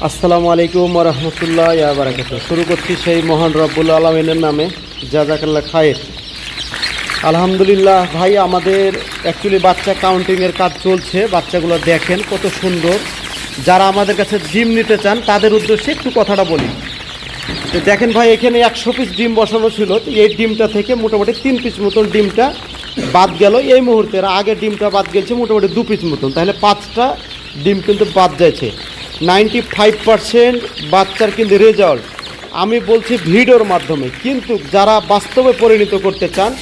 আসসালামু আলাইকুম ওয়া রাহমাতুল্লাহি ওয়া বারাকাতুহু। শুরু করছি সেই মহান রব্বুল আলামিনের নামে, জাযাকাল্লাহ খায়ের। আলহামদুলিল্লাহ ভাই, আমাদের অ্যাকচুয়ালি বাচ্চা কাউন্টিংয়ের কাজ চলছে। বাচ্চাগুলো দেখেন কত সুন্দর। যারা আমাদের কাছে ডিম নিতে চান তাদের উদ্দেশ্যে একটু কথাটা বলি। তো দেখেন ভাই, এখানে 100 পিস ডিম বসানো ছিল। এই ডিমটা থেকে মোটামুটি 3 পিস মতন ডিমটা বাদ গেল এই মুহূর্তে। আগে ডিমটা বাদ গেছে মোটামুটি 2 পিস মতন, তাহলে 5টা ডিম কিন্তু বাদ যাচ্ছে। 95% বাচ্চার কিন্তু রেজাল্ট আমি বলছি ভিডিওর মাধ্যমে, কিন্তু যারা বাস্তবে পরিণত করতে চান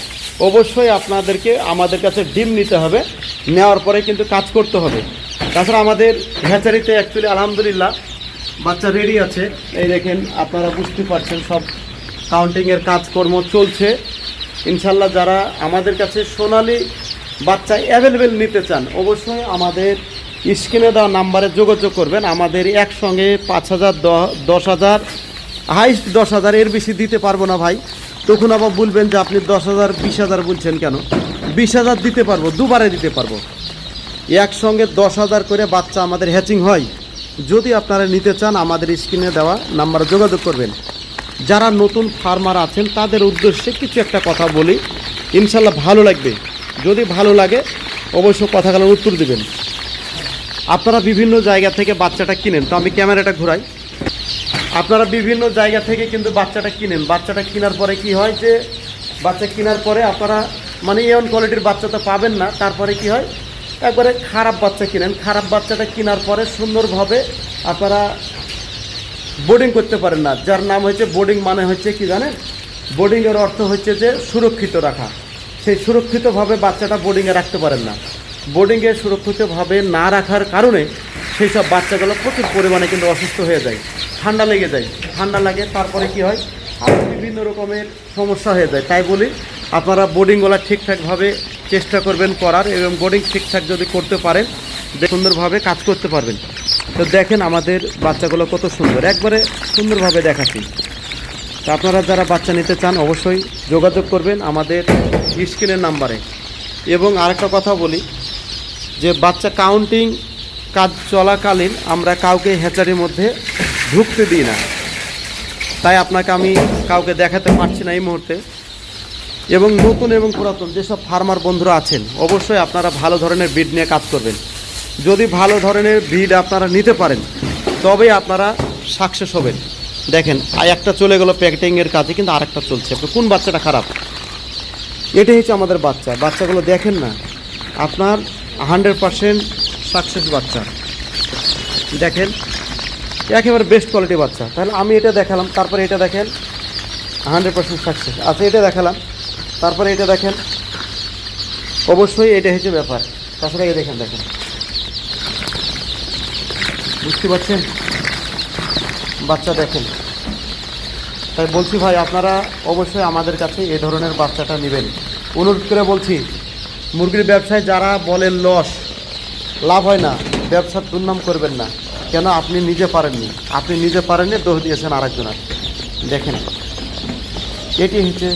অবশ্যই আপনাদেরকে আমাদের কাছে ডিম নিতে হবে, নেওয়ার পরে কিন্তু কাজ করতে হবে। তাছাড়া আমাদের হ্যাচারিতে অ্যাকচুয়ালি আলহামদুলিল্লাহ বাচ্চা রেডি আছে। এই দেখেন, আপনারা বুঝতে পারছেন সব কাউন্টিংয়ের কাজকর্ম চলছে। ইনশাল্লাহ যারা আমাদের কাছে সোনালি বাচ্চা অ্যাভেলেবেল নিতে চান অবশ্যই আমাদের স্ক্রিনে দেওয়া নাম্বারে যোগাযোগ করবেন। আমাদের একসঙ্গে 5,000 10,000 হাইস্ট 10,000, এর বেশি দিতে পারবো না ভাই। তখন আবার বলবেন যে আপনি 10,000 20,000 বলছেন কেন। 20,000 দিতে পারবো, দুবারে দিতে পারবো। একসঙ্গে 10,000 করে বাচ্চা আমাদের হ্যাচিং হয়। যদি আপনারা নিতে চান আমাদের স্ক্রিনে দেওয়া নাম্বারে যোগাযোগ করবেন। যারা নতুন ফার্মার আছেন তাদের উদ্দেশ্যে কিছু একটা কথা বলি, ইনশাল্লাহ ভালো লাগবে। যদি ভালো লাগে অবশ্যই কথাগুলোর উত্তর দেবেন। আপনারা বিভিন্ন জায়গা থেকে বাচ্চাটা কিনেন, তো আমি ক্যামেরাটা ঘুরাই। আপনারা বিভিন্ন জায়গা থেকে কিন্তু বাচ্চাটা কিনেন। বাচ্চাটা কেনার পরে কি হয় যে বাচ্চা কেনার পরে আপনারা মানে এমন কোয়ালিটির বাচ্চা তো পাবেন না। তারপরে কি হয়, একবারে খারাপ বাচ্চা কিনেন। খারাপ বাচ্চাটা কেনার পরে সুন্দরভাবে আপনারা বোর্ডিং করতে পারেন না। যার নাম হচ্ছে বোর্ডিং, মানে হচ্ছে কি জানেন, বোর্ডিংয়ের অর্থ হচ্ছে যে সুরক্ষিত রাখা। সেই সুরক্ষিতভাবে বাচ্চাটা বোর্ডিংয়ে রাখতে পারেন না। বোর্ডিংয়ে সুরক্ষিতভাবে না রাখার কারণে সেই সব বাচ্চাগুলো প্রচুর পরিমাণে কিন্তু অসুস্থ হয়ে যায়, ঠান্ডা লেগে যায়। ঠান্ডা লাগে, তারপরে কি হয়, আরও বিভিন্ন রকমের সমস্যা হয়ে যায়। তাই বলি আপনারা বোর্ডিংগুলো ঠিকঠাকভাবে চেষ্টা করবেন করার, এবং বোর্ডিং ঠিকঠাক যদি করতে পারেন সুন্দরভাবে কাজ করতে পারবেন। তো দেখেন আমাদের বাচ্চাগুলো কত সুন্দর, একবারে সুন্দরভাবে দেখাচ্ছি। তো আপনারা যারা বাচ্চা নিতে চান অবশ্যই যোগাযোগ করবেন আমাদের স্ক্রিনের নাম্বারে। এবং আরেকটা কথা বলি যে বাচ্চা কাউন্টিং কাজ চলাকালীন আমরা কাউকে হ্যাচারির মধ্যে ঢুকতে দিই না। তাই আপনাকে আমি কাউকে দেখাতে পারছি না এই মুহূর্তে। এবং নতুন এবং পুরাতন যেসব ফার্মার বন্ধুরা আছেন অবশ্যই আপনারা ভালো ধরনের ব্রিড নিয়ে কাজ করবেন। যদি ভালো ধরনের ব্রিড আপনারা নিতে পারেন তবেই আপনারা সাকসেস হবেন। দেখেন একটা চলে গেল প্যাকেটিংয়ের কাজে, কিন্তু আরেকটা চলছে। কোন বাচ্চাটা খারাপ, এটাই হচ্ছে আমাদের বাচ্চা। বাচ্চাগুলো দেখেন না, আপনার 100% সাকসেস বাচ্চা। দেখেন একেবারে বেস্ট কোয়ালিটি বাচ্চা। তাহলে আমি এটা দেখালাম, তারপরে এটা দেখেন 100% সাকসেস। আচ্ছা এটা দেখালাম, তারপরে এটা দেখেন, অবশ্যই এটা হচ্ছে ব্যাপার। তাছাড়া এটা দেখেন, দেখেন বুঝতে পারছেন বাচ্চা দেখেন। তাই বলছি ভাই, আপনারা অবশ্যই আমাদের কাছে এ ধরনের বাচ্চাটা নেবেন। অনুরোধ করে বলছি, মুরগির ব্যবসায় যারা বলেন লাভ হয় না, ব্যবসার দুর্নাম করবেন না। কেন, আপনি নিজে পারেননি, দোষ দিয়েছেন আরেকজনের। দেখেন এটি হচ্ছে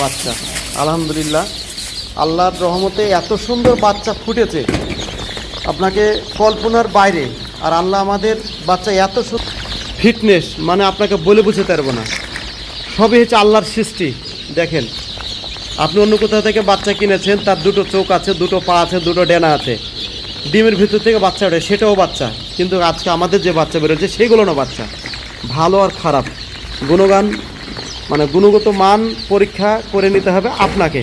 বাচ্চা। আলহামদুলিল্লাহ আল্লাহর রহমতে এত সুন্দর বাচ্চা ফুটেছে আপনাকে কল্পনার বাইরে। আর আল্লাহ আমাদের বাচ্চা এত ফিটনেস, মানে আপনাকে বলে বুঝতে পারবো না। সবই হচ্ছে আল্লাহর সৃষ্টি। দেখেন আপনি অন্য কোথাও থেকে বাচ্চা কিনেছেন, তার দুটো চোখ আছে, দুটো পা আছে, দুটো ডেনা আছে, ডিমের ভিতর থেকে বাচ্চা ওঠে, সেটাও বাচ্চা। কিন্তু আজকে আমাদের যে বাচ্চা বেরোচ্ছে সেগুলো না বাচ্চা। ভালো আর খারাপ গুণগান, মানে গুণগত মান পরীক্ষা করে নিতে হবে আপনাকে।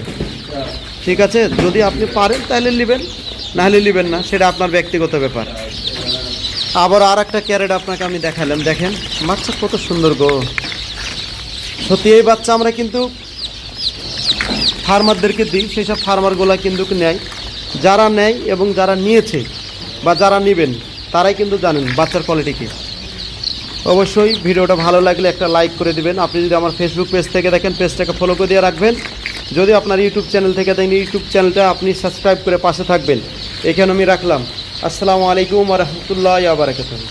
ঠিক আছে, যদি আপনি পারেন তাহলে নেবেন, না হলে নেবেন না, সেটা আপনার ব্যক্তিগত ব্যাপার। আবার আর একটা ক্যারেট আপনাকে আমি দেখালাম। দেখেন বাচ্চা কত সুন্দর গো। সত্যি এই বাচ্চা আমরা কিন্তু ফার্মারদেরকে দিই, সেই সব ফার্মারগুলো কিন্তু নেয়। যারা নেয় এবং যারা নিয়েছে বা যারা নেবেন তারাই কিন্তু জানেন বাচ্চার কোয়ালিটি কী। অবশ্যই ভিডিওটা ভালো লাগলে একটা লাইক করে দিবেন। আপনি যদি আমার ফেসবুক পেজ থেকে দেখেন, পেজটাকে ফলো করে দিয়ে রাখবেন। যদি আপনার ইউটিউব চ্যানেল থেকে দেখেন, ইউটিউব চ্যানেলটা আপনি সাবস্ক্রাইব করে পাশে থাকবেন। এখানে আমি রাখলাম। আসসালামু আলাইকুম ওয়া রাহমাতুল্লাহি ওয়া বারাকাতুহু।